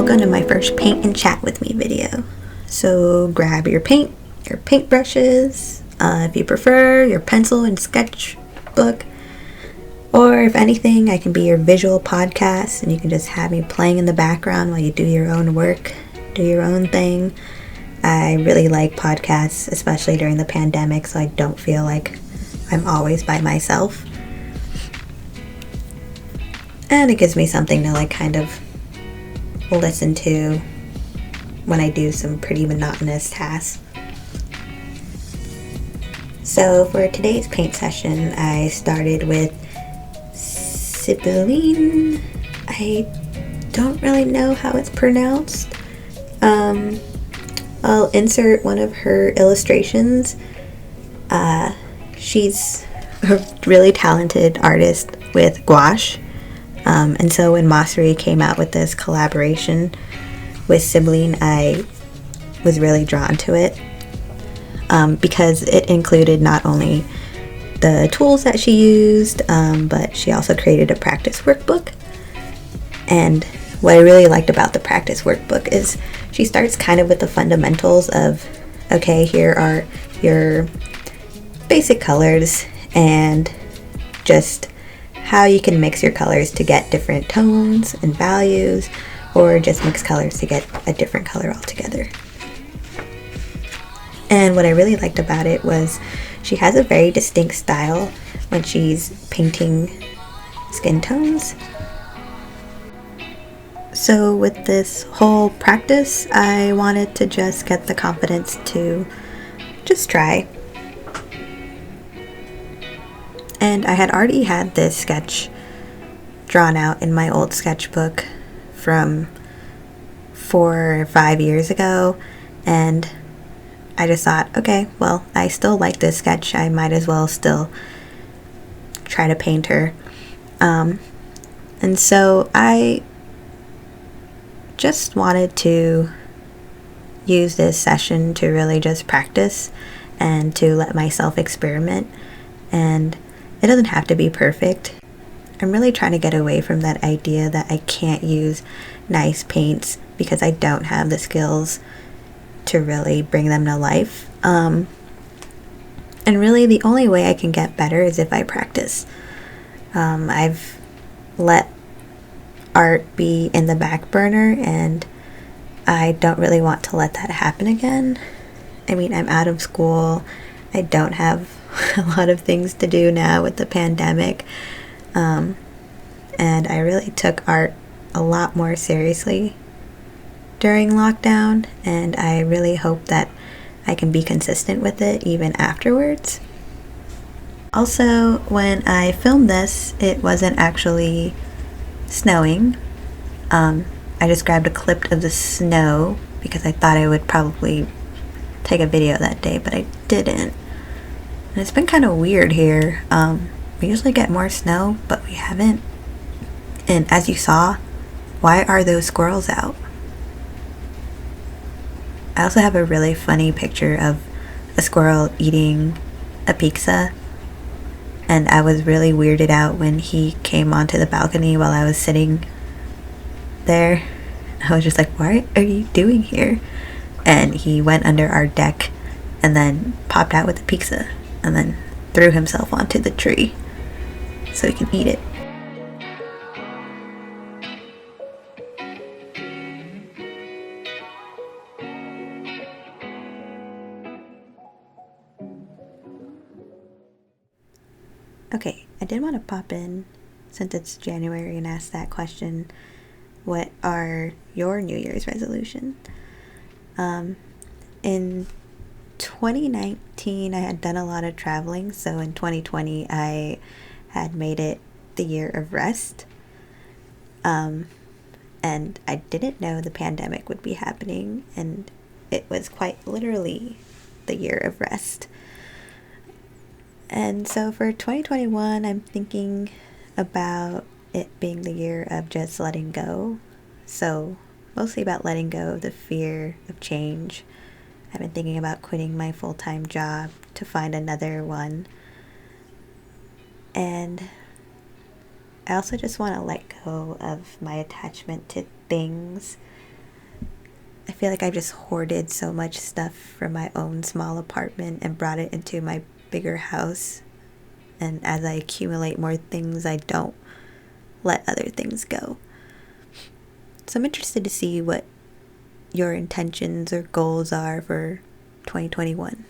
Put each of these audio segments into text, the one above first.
welcome to my first paint and chat with me video. So grab your paint, your paintbrushes, if you prefer, your pencil and sketchbook, or if anything, I can be your visual podcast and you can just have me playing in the background while you do your own work, do your own thing. I really like podcasts, especially during the pandemic, so I don't feel like I'm always by myself. And it gives me something to like kind of listen to when I do some pretty monotonous tasks. So for today's paint session, I started with Sibyliine. I don't really know how it's pronounced. I'll insert one of her illustrations. She's a really talented artist with gouache. And so when Massery came out with this collaboration with Sibyliine, I was really drawn to it because it included not only the tools that she used, but she also created a practice workbook. And what I really liked about the practice workbook is she starts kind of with the fundamentals of, okay, here are your basic colors and just how you can mix your colors to get different tones and values, or just mix colors to get a different color altogether. And what I really liked about it was she has a very distinct style when she's painting skin tones. So with this whole practice, I wanted to just get the confidence to just try. And I had already had this sketch drawn out in my old sketchbook from 4 or 5 years ago, and I just thought, okay, well, I still like this sketch. I might as well still try to paint her. And so I just wanted to use this session to really just practice and to let myself experiment. And it doesn't have to be perfect. I'm really trying to get away from that idea that I can't use nice paints because I don't have the skills to really bring them to life. And really the only way I can get better is if I practice. I've let art be in the back burner, and I don't really want to let that happen again. I mean, I'm out of school. I don't have a lot of things to do now with the pandemic. And I really took art a lot more seriously during lockdown, and I really hope that I can be consistent with it even afterwards. Also, when I filmed this, it wasn't actually snowing. I just grabbed a clip of the snow because I thought I would probably take a video that day, but I didn't. And it's been kind of weird here. We usually get more snow, but we haven't. And as you saw, why are those squirrels out? I also have a really funny picture of a squirrel eating a pizza. And I was really weirded out when he came onto the balcony while I was sitting there. I was just like, what are you doing here? And he went under our deck and then popped out with the pizza and then threw himself onto the tree so he can eat it. Okay, I did want to pop in since it's January and ask that question. What are your New Year's resolutions? In 2019, I had done a lot of traveling, so in 2020, I had made it the year of rest. And I didn't know the pandemic would be happening, and it was quite literally the year of rest. And so for 2021, I'm thinking about it being the year of just letting go. So mostly about letting go of the fear of change. I've been thinking about quitting my full-time job to find another one. And I also just want to let go of my attachment to things I feel like I just hoarded so much stuff from my own small apartment and brought it into my bigger house. And as I accumulate more things, I don't let other things go. So I'm interested to see what your intentions or goals are for 2021.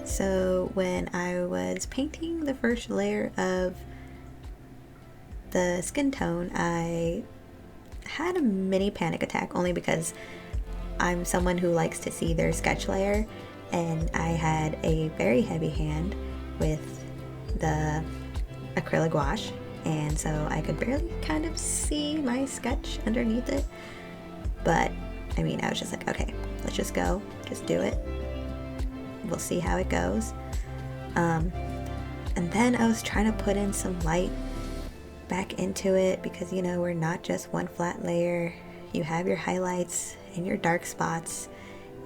So when I was painting the first layer of the skin tone, I had a mini panic attack only because I'm someone who likes to see their sketch layer, and I had a very heavy hand with the acrylic gouache, and so I could barely kind of see my sketch underneath it. But I mean, I was just like, okay, let's just go, just do it. We'll see how it goes. And then I was trying to put in some light back into it because, you know, we're not just one flat layer. You have your highlights and your dark spots,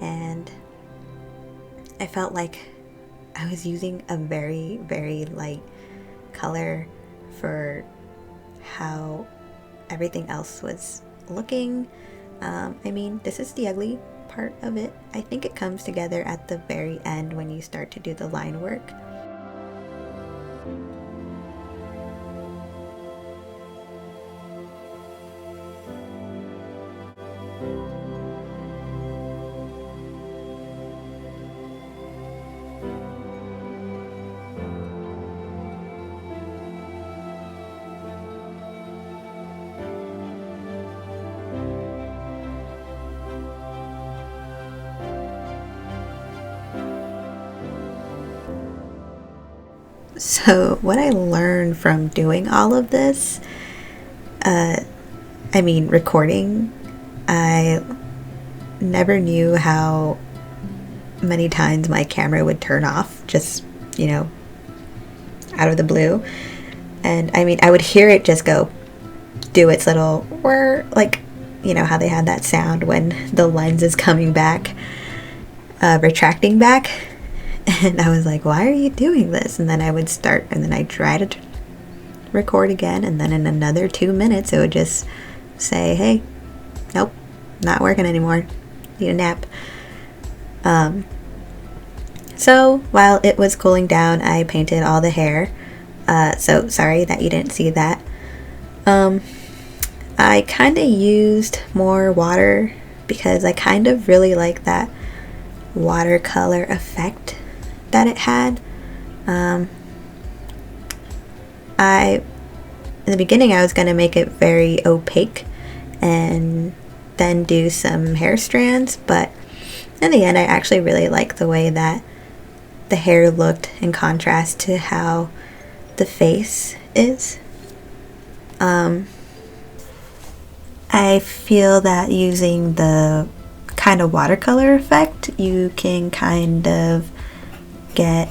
and I felt like I was using a very, very light color for how everything else was looking. I mean, this is the ugly part of it. I think it comes together at the very end when you start to do the line work. So what I learned from doing all of this, recording, I never knew how many times my camera would turn off, just, you know, out of the blue. And I mean, I would hear it just go, do its little whir, like, you know, how they have that sound when the lens is coming back, retracting back. And I was like, why are you doing this? And then I would start, and then I'd try to record again, and then in another 2 minutes it would just say, hey, nope, not working anymore, need a nap. So while it was cooling down, I painted all the hair. So sorry that you didn't see that. I kind of used more water because I kind of really like that watercolor effect that it had. In the beginning I was going to make it very opaque and then do some hair strands, but in the end I actually really like the way that the hair looked in contrast to how the face is. I feel that using the kind of watercolor effect, you can kind of get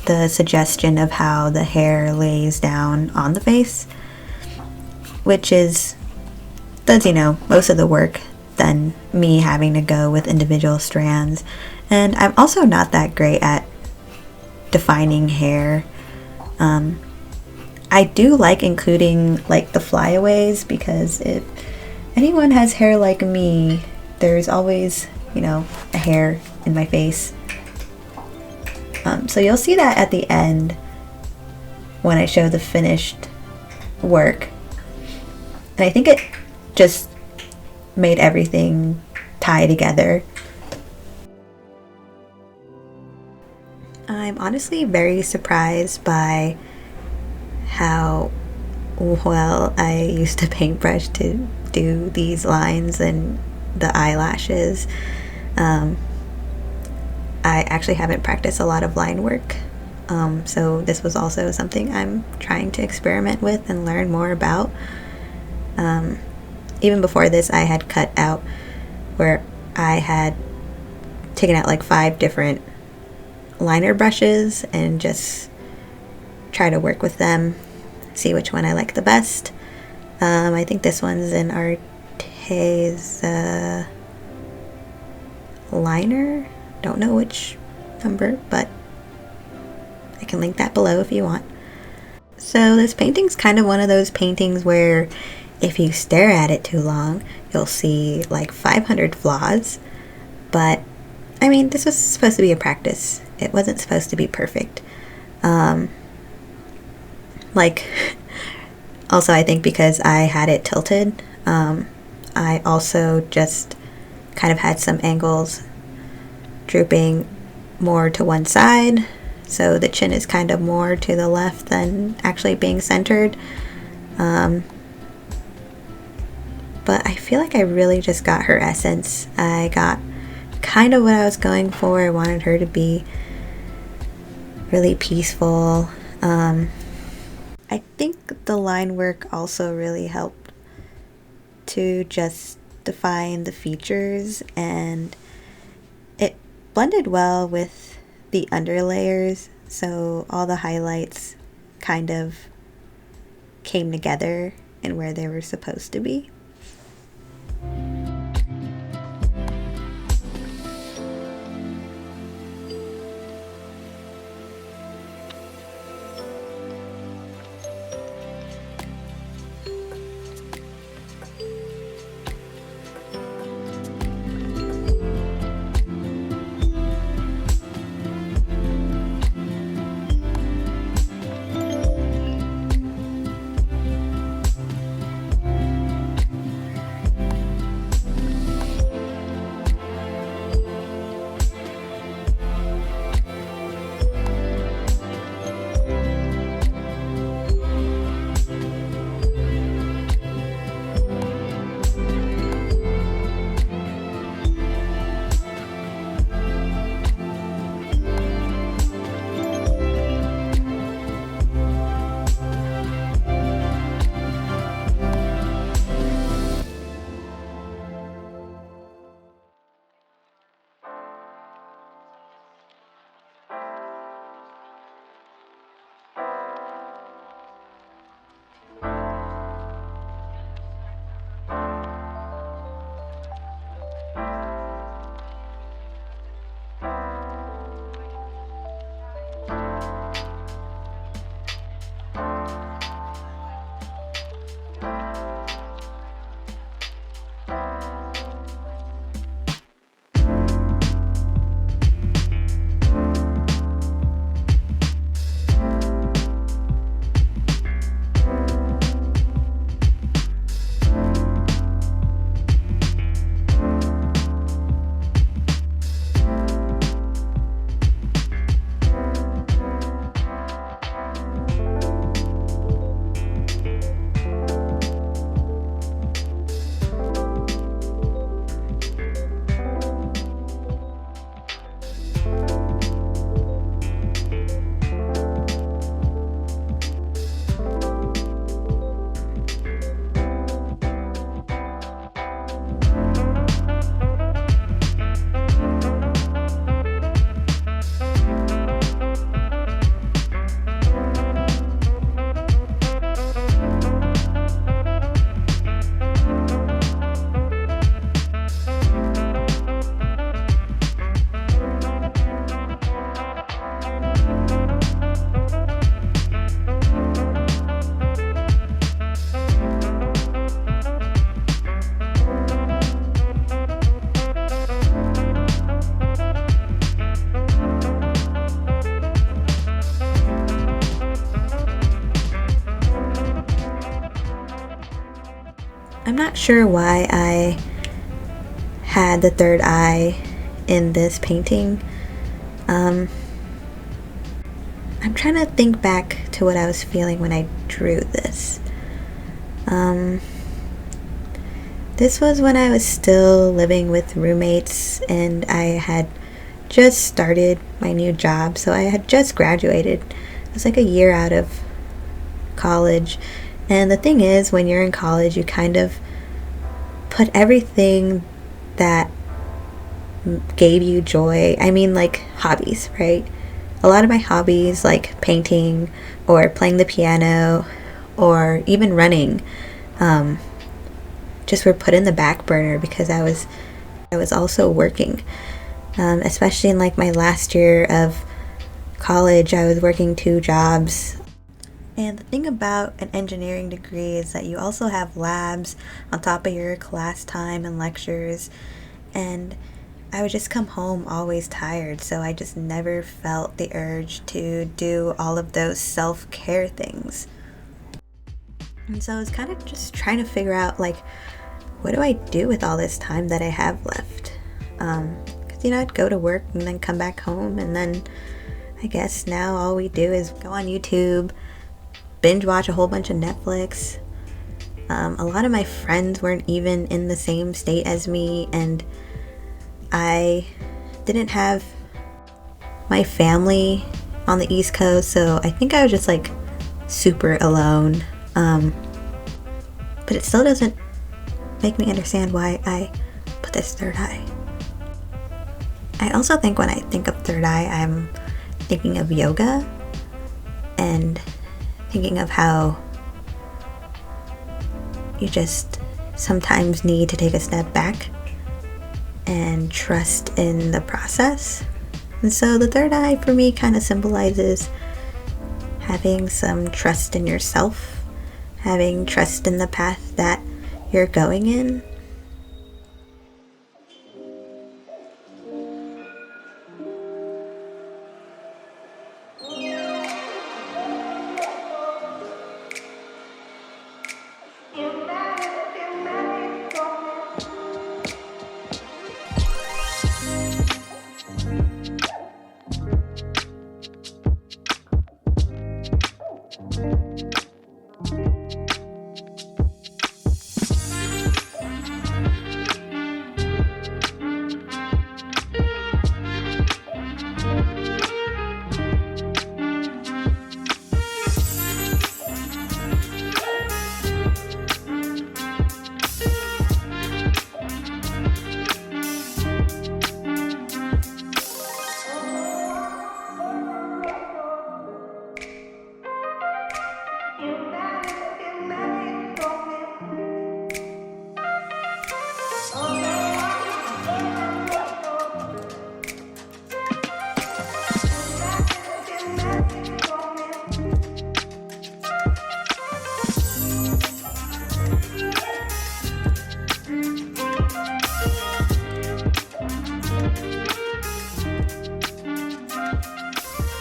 the suggestion of how the hair lays down on the face, which does, you know, most of the work than me having to go with individual strands. And I'm also not that great at defining hair. I do like including like the flyaways, because if anyone has hair like me, there's always, you know, a hair in my face. So you'll see that at the end when I show the finished work. And I think it just made everything tie together. I'm honestly very surprised by how well I used a paintbrush to do these lines and the eyelashes. I actually haven't practiced a lot of line work, so this was also something I'm trying to experiment with and learn more about. Even before this, I had cut out where I had taken out like 5 different liner brushes and just try to work with them, see which one I like the best. I think this one's an Arteza liner. Don't know which number, but I can link that below if you want. So this painting's kind of one of those paintings where if you stare at it too long, you'll see like 500 flaws. But I mean, this was supposed to be a practice. It wasn't supposed to be perfect. Also I think because I had it tilted, I also just kind of had some angles drooping more to one side, so the chin is kind of more to the left than actually being centered. But I feel like I really just got her essence. I got kind of what I was going for. I wanted her to be really peaceful. I think the line work also really helped to just define the features, and it blended well with the underlayers, so all the highlights kind of came together and where they were supposed to be. I'm not sure why I had the third eye in this painting. I'm trying to think back to what I was feeling when I drew this. This was when I was still living with roommates and I had just started my new job. So I had just graduated. It was like a year out of college. And the thing is, when you're in college, you kind of put everything that gave you joy, I mean like hobbies, right? A lot of my hobbies, like painting or playing the piano or even running, just were put in the back burner because I was also working, especially in like my last year of college. I was working 2 jobs. And the thing about an engineering degree is that you also have labs on top of your class time and lectures, and I would just come home always tired, so I just never felt the urge to do all of those self-care things. And so I was kind of just trying to figure out, like, what do I do with all this time that I have left? Because, I'd go to work and then come back home, and then I guess now all we do is go on YouTube, binge watch a whole bunch of Netflix. A lot of my friends weren't even in the same state as me, and I didn't have my family on the East Coast, so I think I was just like super alone. But it still doesn't make me understand why I put this third eye. I also think when I think of third eye, I'm thinking of yoga and thinking of how you just sometimes need to take a step back and trust in the process. And so the third eye for me kind of symbolizes having some trust in yourself, having trust in the path that you're going in.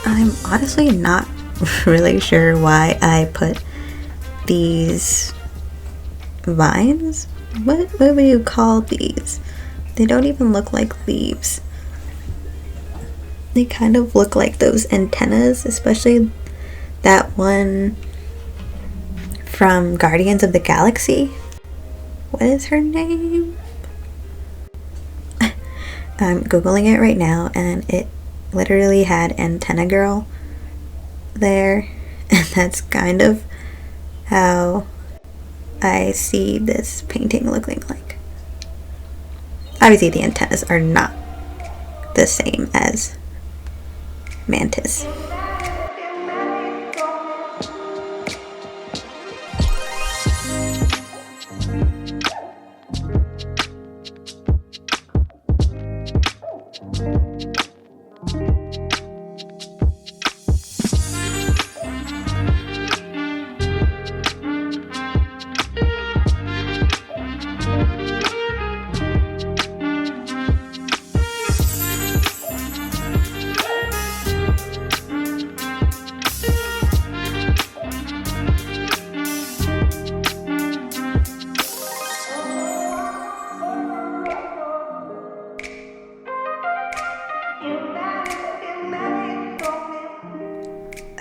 I'm honestly not really sure why I put these vines. What would you call these? They don't even look like leaves. They kind of look like those antennas, especially that one from Guardians of the Galaxy. What is her name? I'm Googling it right now, and it literally had Antenna Girl there, and that's kind of how I see this painting looking like. Obviously the antennas are not the same as Mantis.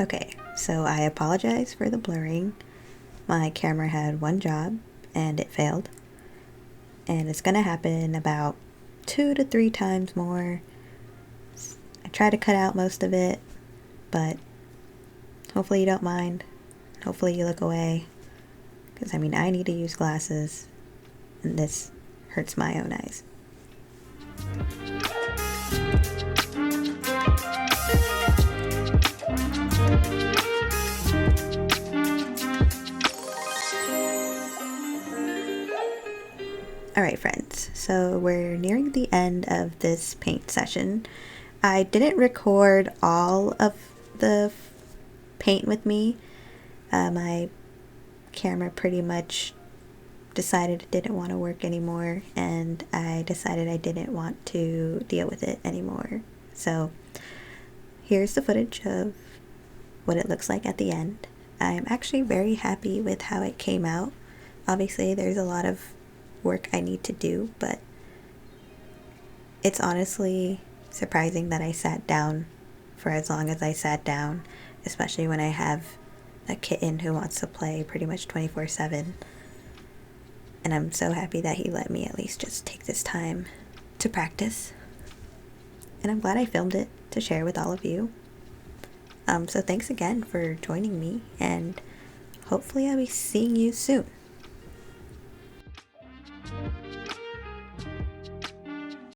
Okay, so I apologize for the blurring. My camera had one job and it failed. And it's gonna happen about 2 to 3 times more. I try to cut out most of it, but hopefully you don't mind. Hopefully you look away. Because I mean, I need to use glasses, and this hurts my own eyes. Alright friends, so we're nearing the end of this paint session. I didn't record all of the paint with me. My camera pretty much decided it didn't want to work anymore, and I decided I didn't want to deal with it anymore. So here's the footage of what it looks like at the end. I'm actually very happy with how it came out. Obviously there's a lot of work I need to do, but it's honestly surprising that I sat down for as long as I sat down, especially when I have a kitten who wants to play pretty much 24/7. And I'm so happy that he let me at least just take this time to practice. And I'm glad I filmed it to share with all of you. So thanks again for joining me, and hopefully I'll be seeing you soon.